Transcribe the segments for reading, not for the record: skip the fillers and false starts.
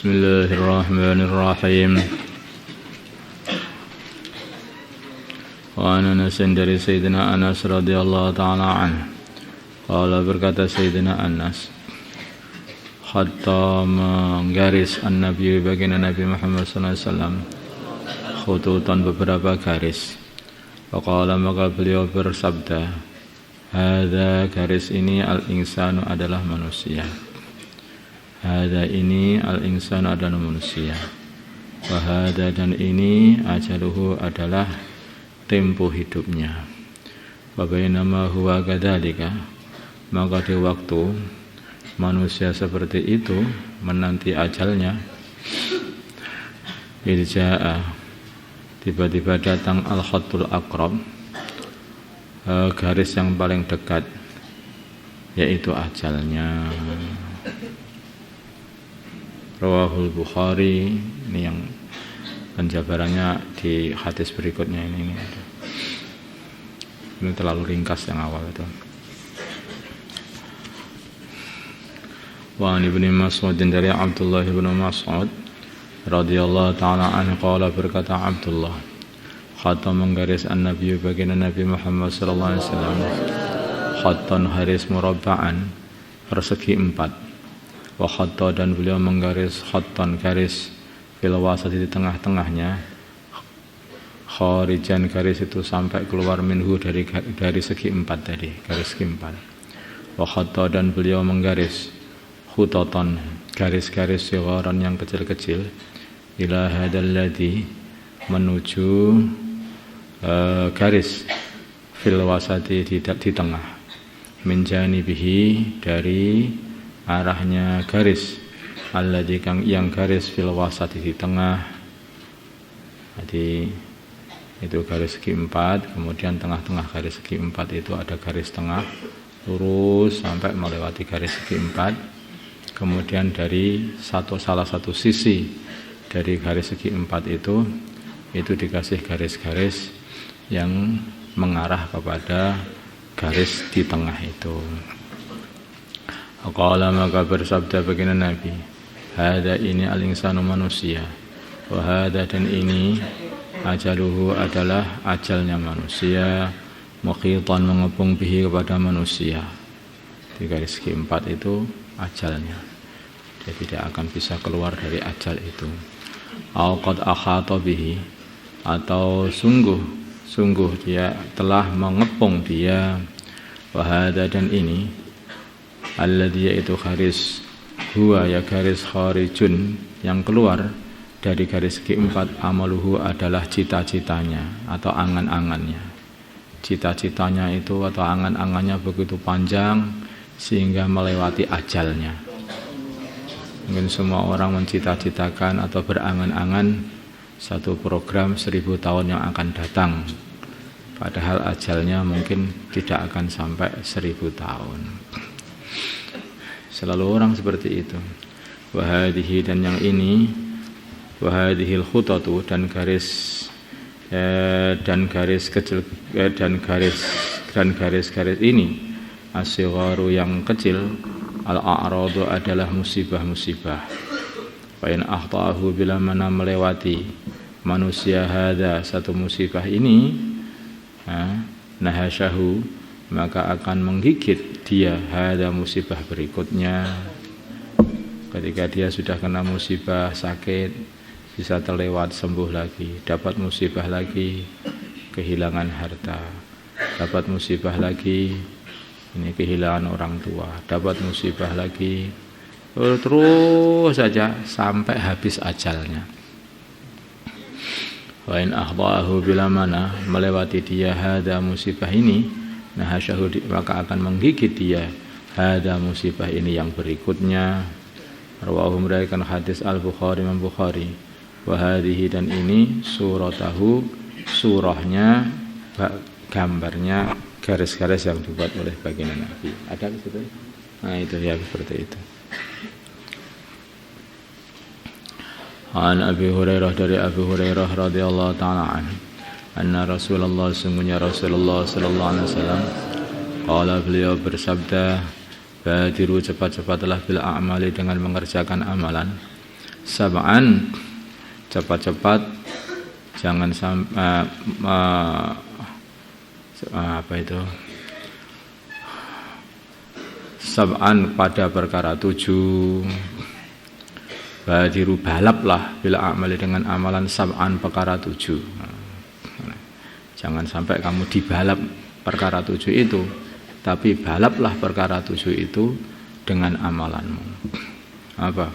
Bismillahirrahmanirrahim. Wa an Anas dari Sayyidina Anas radhiyallahu ta'ala anhu. Qala berkata Sayyidina Anas, hatta menggaris an-Nabi baginda Nabi Muhammad sallallahu alaihi wasallam khututan beberapa garis. Faqala maka beliau bersabda, hadza garis ini al-insanu adalah manusia. Hadza ini al-insanu adalah manusia. Wa hadza dan ini ajaluhu adalah tempo hidupnya. Wa bainama huwa kadzalika, maka di waktu manusia seperti itu menanti ajalnya, irja'a tiba-tiba datang al-khattul aqrab, garis yang paling dekat, yaitu ajalnya. Rawahul Bukhari. Ini yang penjabarannya di hadis berikutnya ini terlalu ringkas yang awal itu. Wa an Ibnu Mas'ud dari Abdullah bin Mas'ud radhiyallahu ta'ala anhu qala berkata Abdullah, khatta menggaris an-Nabi baginda Nabi Muhammad sallallahu alaihi wasallam khattan haris murabba'an persegi 4. Wa khatta dan beliau menggaris khattan garis fil wasati di tengah-tengahnya, kharijan garis itu sampai keluar minhu dari segi 4 tadi, garis segi 4. Wa khatta dan beliau menggaris khutatan garis-garis sigharan yang kecil-kecil ila hadzal ladzi menuju garis fil wasati di tengah, min janibihi dari arahnya garis alladzi yang garis fil wasati di tengah. Jadi itu garis segi 4, kemudian tengah-tengah garis segi 4 itu ada garis tengah lurus sampai melewati garis segi 4. Kemudian dari salah satu sisi dari garis segi 4 itu dikasih garis-garis yang mengarah kepada garis di tengah itu. Qala maka bersabda baginda Nabi, hadza ini al-insanu manusia, wa hadza dan ini ajaluhu adalah ajalnya manusia, muqitan mengepung bihi kepada manusia. Di garis segi 4 itu ajalnya, dia tidak akan bisa keluar dari ajal itu. Au qad akhata bihi, atau sungguh dia telah mengepung dia. Wa hadza dan ini alladzi yaitu garis huwa ya garis kharijun yang keluar dari garis segi 4, amaluhu adalah cita-citanya atau angan-angannya. Cita-citanya itu atau angan-angannya begitu panjang sehingga melewati ajalnya. Mungkin semua orang mencita-citakan atau berangan-angan satu program 1000 tahun yang akan datang, padahal ajalnya mungkin tidak akan sampai 1000 tahun. Selalu orang seperti itu. Wahadihi dan yang ini, wahadihil khutatu dan garis kecil dan garis ini, as-sigharu yang kecil, al-a'radu adalah musibah-musibah. Fa in akhta'ahu bila mana melewati manusia hadza satu musibah ini, nahasyahu maka akan menggigit dia hadza musibah berikutnya. Ketika dia sudah kena musibah sakit, bisa terlewat, sembuh lagi, dapat musibah lagi, kehilangan harta, dapat musibah lagi, ini kehilangan orang tua, dapat musibah lagi, terus saja sampai habis ajalnya. Wa in ahdaahu bila mana melewati dia hadza musibah ini, nahasyahu maka akan menggigit dia hadza musibah ini yang berikutnya. Rawahu meriwayatkan hadis Al-Bukhari Imam Bukhari. Wa hadhihi dan ini suratahu, surahnya, gambarnya garis-garis yang dibuat oleh baginda Nabi. Ada di situ? Nah itu ya seperti itu. An Abi Hurairah dari Abi Hurairah radhiyallahu ta'ala anhu, anna Rasulullah sungguhnya Rasulullah sallallahu alaihi wasallam qala beliau bersabda, badiru cepat-cepatlah bil a'mali dengan mengerjakan amalan, sab'an, cepat-cepat, jangan sampai apa itu, sab'an pada perkara 7, badiru balaplah bila amali dengan amalan sab'an perkara 7. Jangan sampai kamu dibalap perkara 7 itu, tapi balaplah perkara 7 itu dengan amalanmu. Apa?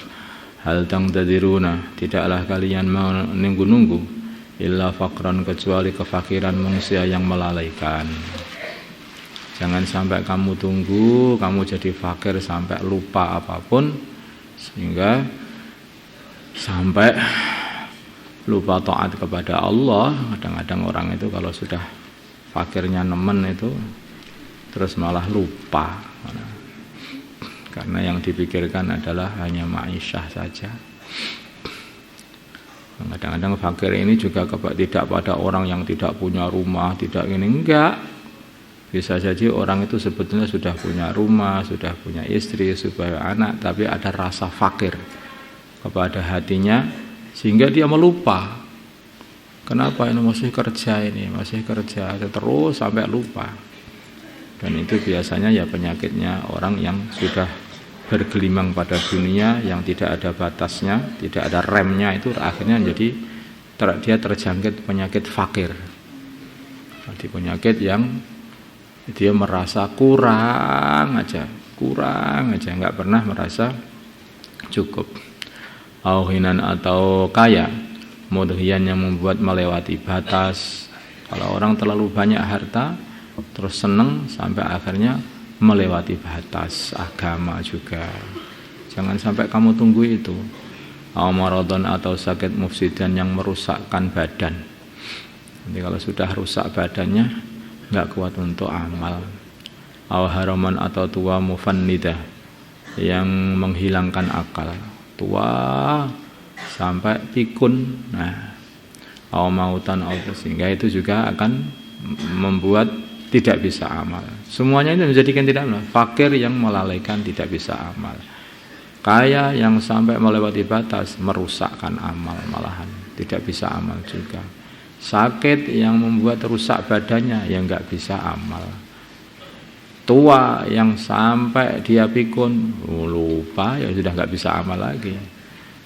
Hal tangtadiruna, tidaklah kalian menunggu-nunggu illa faqran, kecuali kefakiran manusia yang melalaikan. Jangan sampai kamu tunggu kamu jadi fakir sampai lupa apapun, sehingga sampai lupa taat kepada Allah. Kadang-kadang orang itu kalau sudah fakirnya nemen itu terus malah lupa, karena yang dipikirkan adalah hanya ma'isyah saja. Kadang-kadang fakir ini juga tidak pada orang yang tidak punya rumah, tidak ini, enggak. Bisa saja orang itu sebetulnya sudah punya rumah, sudah punya istri, sudah punya anak, tapi ada rasa fakir kepada hatinya sehingga dia melupa. Kenapa ini masih kerja, terus sampai lupa. Dan itu biasanya ya penyakitnya orang yang sudah bergelimang pada dunia, yang tidak ada batasnya, tidak ada remnya, itu akhirnya jadi dia terjangkit penyakit fakir. Jadi penyakit yang dia merasa kurang aja, nggak pernah merasa cukup. Auhinan atau kaya, mudhiyan yang membuat melewati batas. Kalau orang terlalu banyak harta, terus seneng sampai akhirnya melewati batas. Agama juga, jangan sampai kamu tunggu itu. Maradon atau sakit mufsidan yang merusakkan badan. Nanti kalau sudah rusak badannya, nggak kuat untuk amal. Haraman atau tua mufannidah yang menghilangkan akal, tua sampai pikun. Mautan sehingga itu juga akan membuat tidak bisa amal. Semuanya itu menjadikan tidak amal. Fakir yang melalaikan tidak bisa amal. Kaya yang sampai melewati batas merusakkan amal, malahan tidak bisa amal juga. Sakit yang membuat rusak badannya yang nggak bisa amal. Tua yang sampai dia pikun, lupa, ya sudah nggak bisa amal lagi.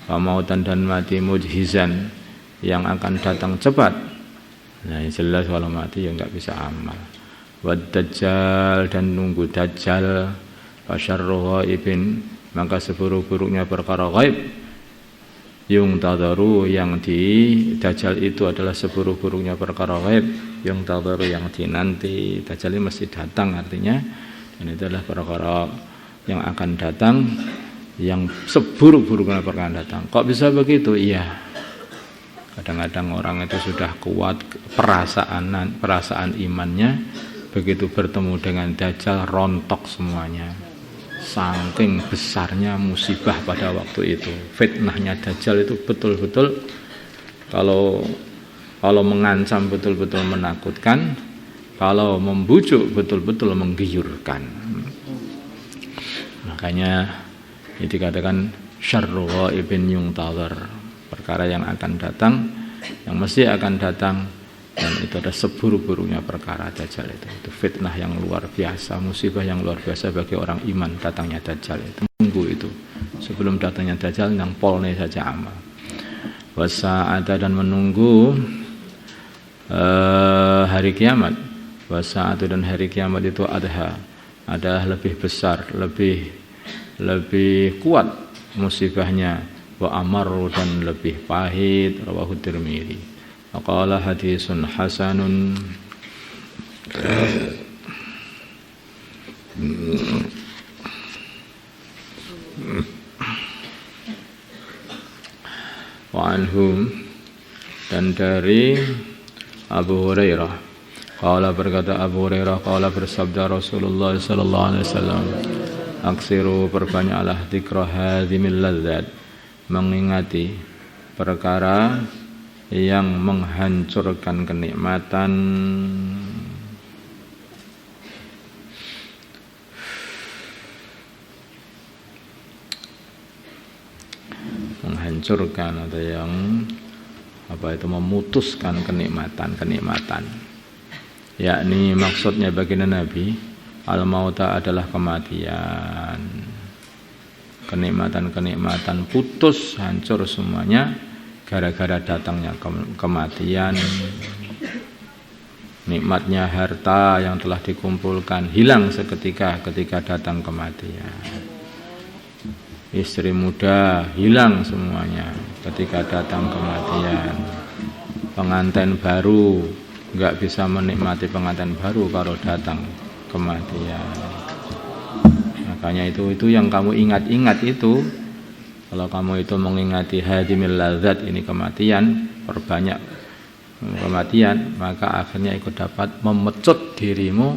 Pemautan dan mati mujhizan yang akan datang cepat. Nah, jelas kalau mati ya nggak bisa amal. Wad dajjal, dan nunggu dajjal. Fasyarru ghaibin, maka seburuk-buruknya perkara gaib. Yung tadaru, yang di dajjal itu adalah seburuk-buruknya perkara gaib. Yung tadaru, yang dinanti. Dajjal ini mesti datang artinya, dan itu adalah perkara yang akan datang, yang seburuk-buruknya perkara datang. Kok bisa begitu? Iya. Kadang-kadang orang itu sudah kuat perasaan imannya, begitu bertemu dengan dajjal rontok semuanya. Saking besarnya musibah pada waktu itu. Fitnahnya dajjal itu betul-betul kalau mengancam betul-betul menakutkan, kalau membujuk betul-betul menggiurkan. Makanya ini dikatakan syarru ghaibin yuntazar, perkara yang akan datang, yang mesti akan datang, dan itu ada seburuk-buruknya perkara dajjal itu fitnah yang luar biasa, musibah yang luar biasa bagi orang iman. Datangnya dajjal itu, tunggu itu sebelum datangnya dajjal, yang polne saja amal. Wasa'ata, dan menunggu hari kiamat. Wasa'atu, dan hari kiamat itu adalah lebih besar, lebih kuat musibahnya. Wa amaru, dan lebih pahit. Rawahu Tirmidzi. Qala hadisun hasanun. Wa anhum, dan dari Abu Hurairah, qala, berkata Abu Hurairah, qala, bersabda Rasulullah sallallahu alaihi wasallam, aksiru, perbanyaklah dzikra hadzimil ladzat, mengingati perkara yang menghancurkan kenikmatan. menghancurkan atau yang memutuskan kenikmatan, yakni maksudnya baginda Nabi al-mauta adalah kematian, kenikmatan putus, hancur semuanya gara-gara datangnya kematian. Nikmatnya harta yang telah dikumpulkan hilang seketika ketika datang kematian. Istri muda hilang semuanya ketika datang kematian. Pengantin baru nggak bisa menikmati pengantin baru kalau datang kematian. Makanya itu yang kamu ingat-ingat itu. Kalau kamu itu mengingati hadimil ladzat, ini kematian, perbanyak kematian, maka akhirnya ikut dapat memecut dirimu,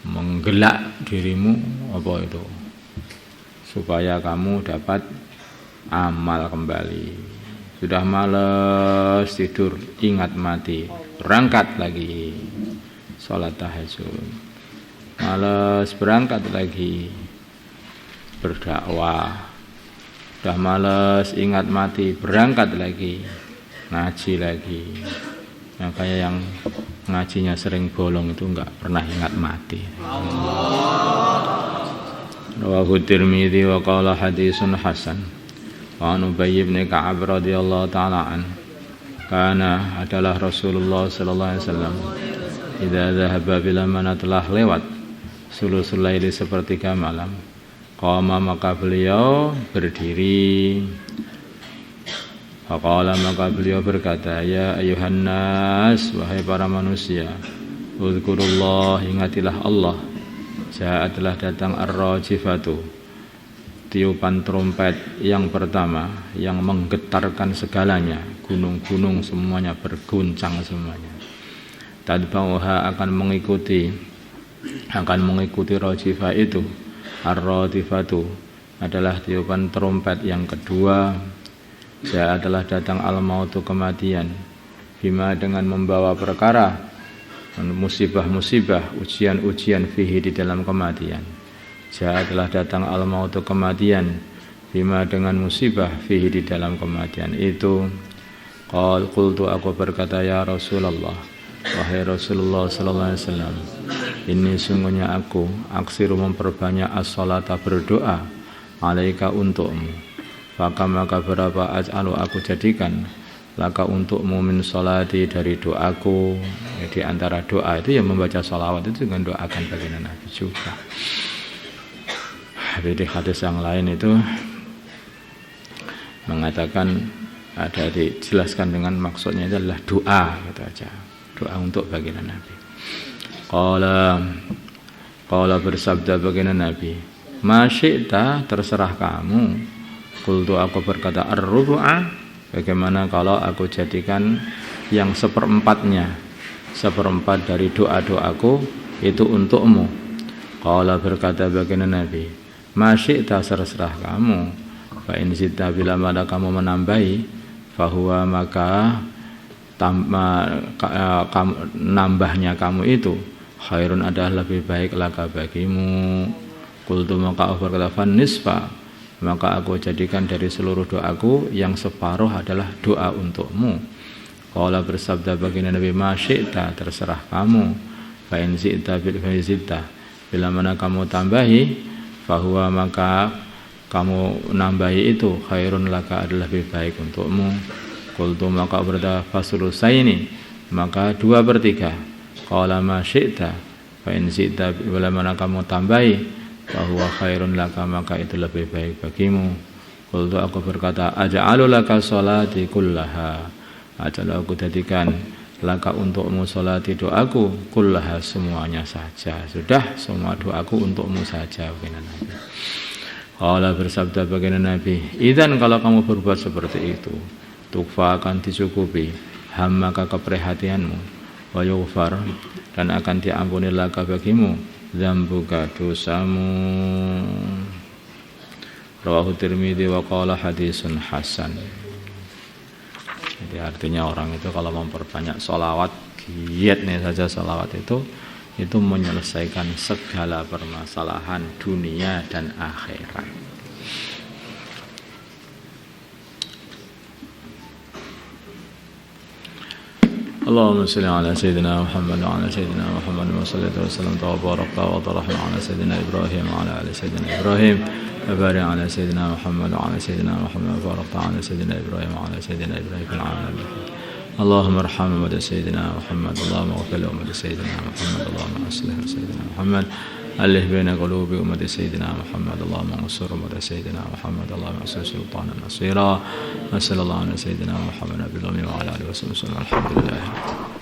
menggelak dirimu supaya kamu dapat amal kembali. Sudah malas tidur, ingat mati, berangkat lagi sholat tahajud. Malas berangkat lagi berdakwah. Sudah malas ingat mati, berangkat lagi ngaji lagi. Makanya yang ngajinya sering bolong itu enggak pernah ingat mati. Rawahu Tirmidzi wa qala haditsun hasan. Wa an Ubay bin Ka'ab radhiyallahu ta'ala an. Kana adalah Rasulullah sallallahu alaihi wasallam idza dhahaba bila mana telah lewat sulusul laili sepertiga malam. Qama maka beliau berdiri. Faqala maka beliau berkata, ya ayuhan nas, wahai para manusia, uzkurullah, ingatilah Allah. Ja'atlah datang ar-rajifatu, tiupan trompet yang pertama yang menggetarkan segalanya, gunung-gunung semuanya berguncang semuanya. Tadbauha akan mengikuti rajifah itu. Ar-radifatu adalah tiupan trompet yang kedua. Saya adalah datang al-mautu kematian, bima dengan membawa perkara, musibah-musibah, ujian-ujian fihi di dalam kematian. Saya adalah datang al-mautu kematian, bima dengan musibah fihi di dalam kematian itu. Qultu aku berkata, ya Rasulullah, wahai Rasulullah sallallahu alaihi wasallam, ini sungguhnya aku aksiru memperbanyak as-salata berdoa alaika untukmu. Maka berapa aj'alu aku jadikan laka untukmu min salati dari doaku. Jadi antara doa itu yang membaca salawat itu dengan doakan baginda Nabi juga. Di hadis yang lain itu mengatakan ada dijelaskan dengan maksudnya itu adalah doa gitu aja. Doa untuk baginda Nabi. Qala bersabda baginda Nabi, ma syi'ta, terserah kamu. Qultu aku berkata, ar-rubu'a, bagaimana kalau aku jadikan yang seperempat dari doa-doaku itu untukmu. Qala berkata baginda Nabi, ma syi'ta, terserah kamu. Fa in zidta, bila mana kamu menambahi, fahuwa maka nambahnya kamu itu khairun adalah lebih baik laka bagimu. Qultu maka aku berkata, fan nisfa, maka aku jadikan dari seluruh doaku yang separuh adalah doa untukmu. Qala bersabda baginda Nabi, ma syi'ta, terserah kamu. Fa in zi'ta bil fa'izita, bila mana kamu tambahi, fahuwa maka kamu nambahi itu khairun laka adalah lebih baik untukmu. Qultu maka berkata, fasulusaini, maka 2/3. Qala ma syi'ta, fa in syi'ta, bila mana kamu tambahi, bahwa khairun laka, maka itu lebih baik bagimu. Qultu aku berkata, aja'alu laka sholati kullaha, ajalah aku jadikan laka untukmu sholati doaku kullaha, semuanya saja. Sudah, semua doaku untukmu saja baginda Nabi. Qala bersabda baginda Nabi, idzan kalau kamu berbuat seperti itu, tukfa akan dicukupi hammaka keprihatianmu, wa yughfar dan akan diampuni laka bagimu dzambuka dosamu. Rawahu Tirmidzi wa qala haditsun hasan. Jadi artinya orang itu kalau memperbanyak sholawat, giatnya saja sholawat itu menyelesaikan segala permasalahan dunia dan akhirat. اللهم صل على سيدنا محمد وعلى سيدنا محمد وصلى وسلم وبارك وطرحنا على سيدنا إبراهيم وعلى آل سيدنا إبراهيم وبارك على سيدنا محمد وعلى سيدنا محمد وبارك على سيدنا إبراهيم وعلى سيدنا إبراهيم في العالمين. اللهم ارحم أمة سيدنا محمد، اللهم اغفر لأمة سيدنا محمد، اللهم أصلح سيدنا محمد، ألف بين قلوب أمة سيدنا محمد، اللهم انصر أمة سيدنا محمد، اللهم انصر سلطانا نصيرا. وصلى الله على سيدنا محمد وعلى آله وصحبه وسلم. الحمد لله.